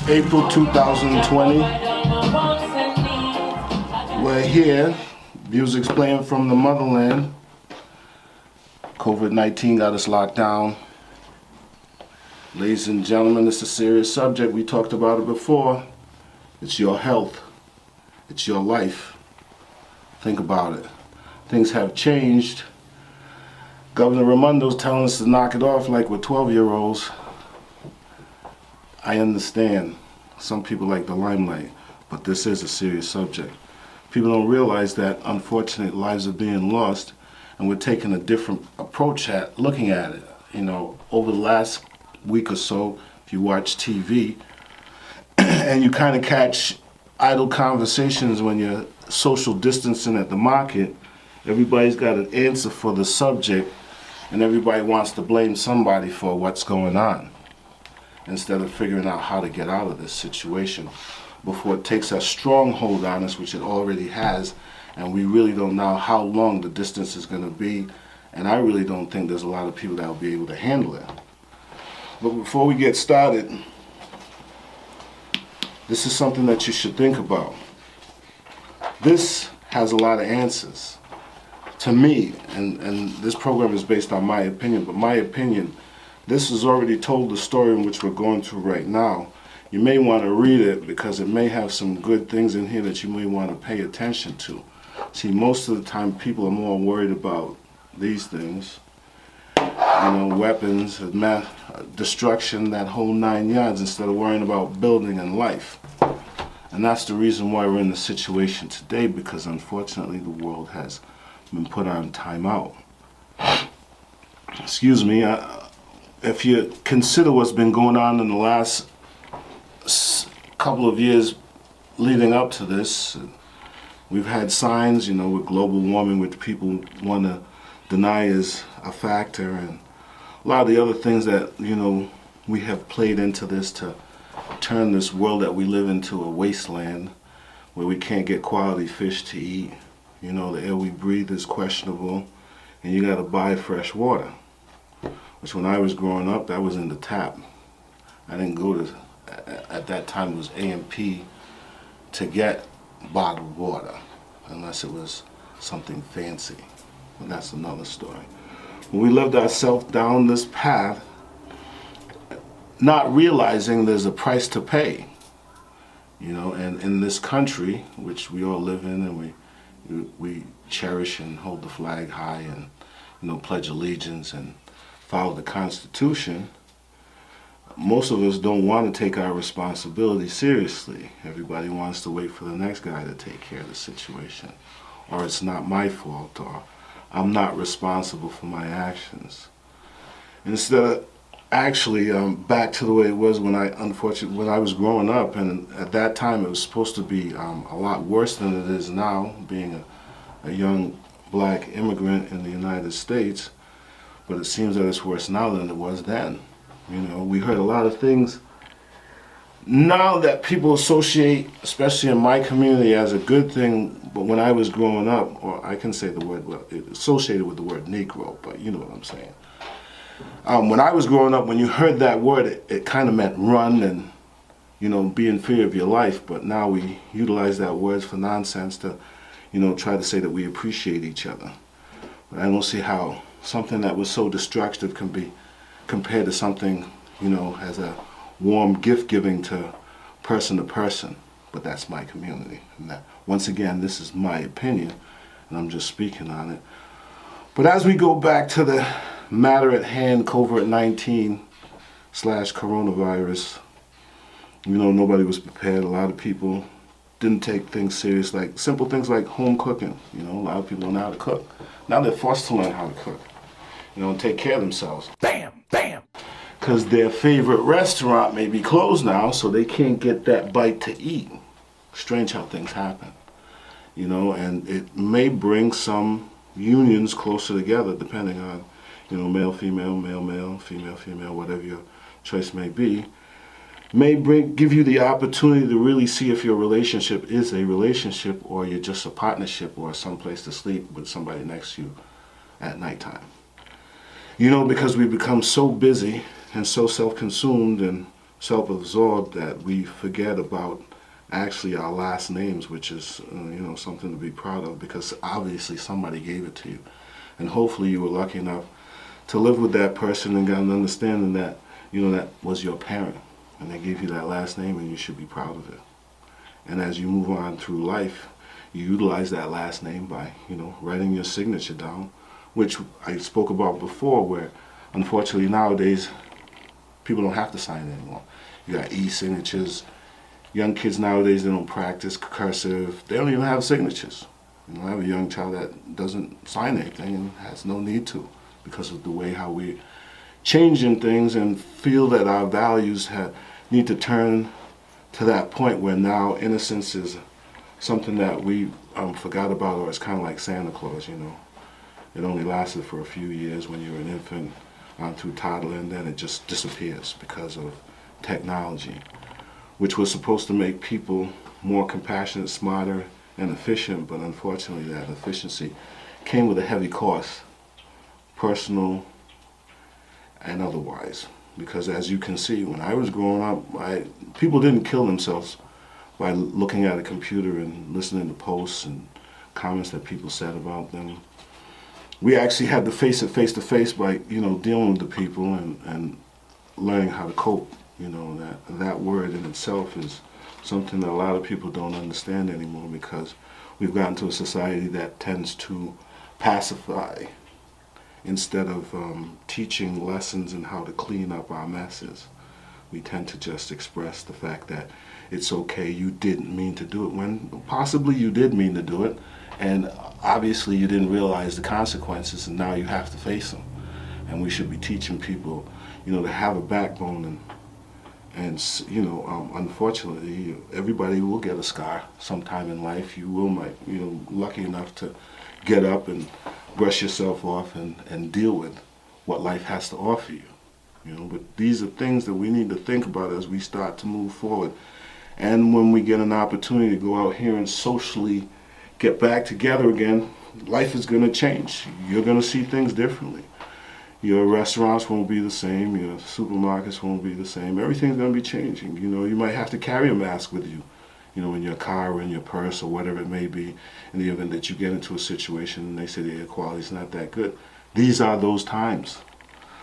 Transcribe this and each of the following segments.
April 2020. We're here. Music's playing from the motherland. COVID-19 got us locked down. Ladies and gentlemen, it's a serious subject. We talked about it before. It's your health. It's your life. Think about it. Things have changed. Governor Raimondo's telling us to knock it off like we're 12-year-olds. I understand. Some people like the limelight, but this is a serious subject. People don't realize that unfortunate lives are being lost, and we're taking a different approach at looking at it. You know, over the last week or so, if you watch TV, and you kind of catch idle conversations when you're social distancing at the market, everybody's got an answer for the subject, and everybody wants to blame somebody for what's going on, instead of figuring out how to get out of this situation before it takes a stronghold on us, which it already has, and we really don't know how long the distance is going to be, and I really don't think there's a lot of people that will be able to handle it. But before we get started, this is something that you should think about. This has a lot of answers. To me, and this program is based on my opinion, but my opinion, this has already told the story in which we're going through right now. You may want to read it because it may have some good things in here that you may want to pay attention to. See, most of the time people are more worried about these things, weapons, destruction, that whole 9 yards, instead of worrying about building and life. And that's the reason why we're in the situation today, because unfortunately the world has been put on timeout. Excuse me. If you consider what's been going on in the last couple of years leading up to this, we've had signs, with global warming, which people want to deny is a factor, and a lot of the other things that, we have played into this to turn this world that we live into a wasteland where we can't get quality fish to eat. The air we breathe is questionable, and you got to buy fresh water. Which when I was growing up, that was in the tap. I didn't go to, at that time it was A&P to get bottled water, unless it was something fancy. And that's another story. When we lived ourselves down this path, not realizing there's a price to pay, and in this country, which we all live in, and we cherish and hold the flag high and, pledge allegiance and follow the Constitution, most of us don't want to take our responsibility seriously. Everybody wants to wait for the next guy to take care of the situation. Or it's not my fault, or I'm not responsible for my actions. Instead of actually back to the way it was when I was growing up, and at that time it was supposed to be a lot worse than it is now, being a young black immigrant in the United States. But it seems that it's worse now than it was then. We heard a lot of things now that people associate, especially in my community, as a good thing. But when I was growing up, or I can say the word, associated with the word Negro, but you know what I'm saying. When I was growing up, when you heard that word, it kind of meant run and, be in fear of your life. But now we utilize that word for nonsense to, try to say that we appreciate each other. But I don't see how something that was so destructive can be compared to something, as a warm gift giving to person. But that's my community. And that, once again, this is my opinion, and I'm just speaking on it. But as we go back to the matter at hand, COVID-19 / coronavirus, nobody was prepared. A lot of people didn't take things serious, like simple things like home cooking. A lot of people don't know how to cook. Now they're forced to learn how to cook, and take care of themselves. Bam, bam. Because their favorite restaurant may be closed now, so they can't get that bite to eat. Strange how things happen, and it may bring some unions closer together, depending on, male, female, male, female, whatever your choice may be. May give you the opportunity to really see if your relationship is a relationship, or you're just a partnership, or someplace to sleep with somebody next to you at nighttime. Because we become so busy and so self-consumed and self-absorbed that we forget about actually our last names, which is something to be proud of, because obviously somebody gave it to you, and hopefully you were lucky enough to live with that person and got an understanding that that was your parent, and they gave you that last name, and you should be proud of it. And as you move on through life, you utilize that last name by writing your signature down, which I spoke about before, where unfortunately nowadays people don't have to sign anymore. You got e-signatures. Young kids nowadays, they don't practice cursive. They don't even have signatures. I have a young child that doesn't sign anything and has no need to, because of the way how we changing things and feel that our values need to turn to that point where now innocence is something that we forgot about, or it's kind of like Santa Claus. It only lasted for a few years when you're an infant through toddler, and then it just disappears because of technology, which was supposed to make people more compassionate, smarter, and efficient, but unfortunately that efficiency came with a heavy cost, personal and otherwise. Because as you can see, when I was growing up, people didn't kill themselves by looking at a computer and listening to posts and comments that people said about them. We actually had to face it face to face by dealing with the people and learning how to cope. That word in itself is something that a lot of people don't understand anymore, because we've gotten to a society that tends to pacify instead of teaching lessons in how to clean up our messes. We tend to just express the fact that it's okay, you didn't mean to do it, when possibly you did mean to do it, and obviously you didn't realize the consequences, and now you have to face them. And we should be teaching people to have a backbone, and unfortunately everybody will get a scar sometime in life. You might lucky enough to get up and brush yourself off and deal with what life has to offer you. But these are things that we need to think about as we start to move forward. And when we get an opportunity to go out here and socially get back together again, life is going to change. You're going to see things differently. Your restaurants won't be the same. Your supermarkets won't be the same. Everything's going to be changing. You might have to carry a mask with you, in your car or in your purse or whatever it may be, in the event that you get into a situation and they say the air quality is not that good. These are those times.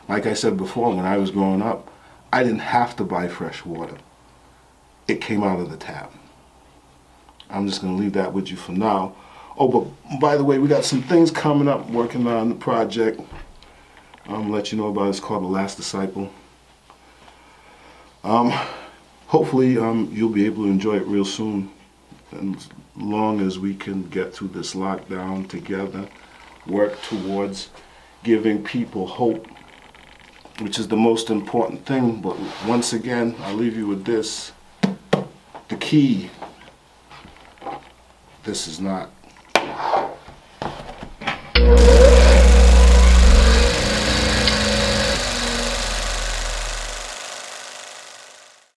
Like I said before, when I was growing up, I didn't have to buy fresh water. It came out of the tap. I'm just going to leave that with you for now. Oh, but by the way, we got some things coming up, working on the project. I'm let you know about it. It's called The Last Disciple. Hopefully you'll be able to enjoy it real soon, as long as we can get through this lockdown together, work towards giving people hope, which is the most important thing. But once again, I'll leave you with this. The key, this is not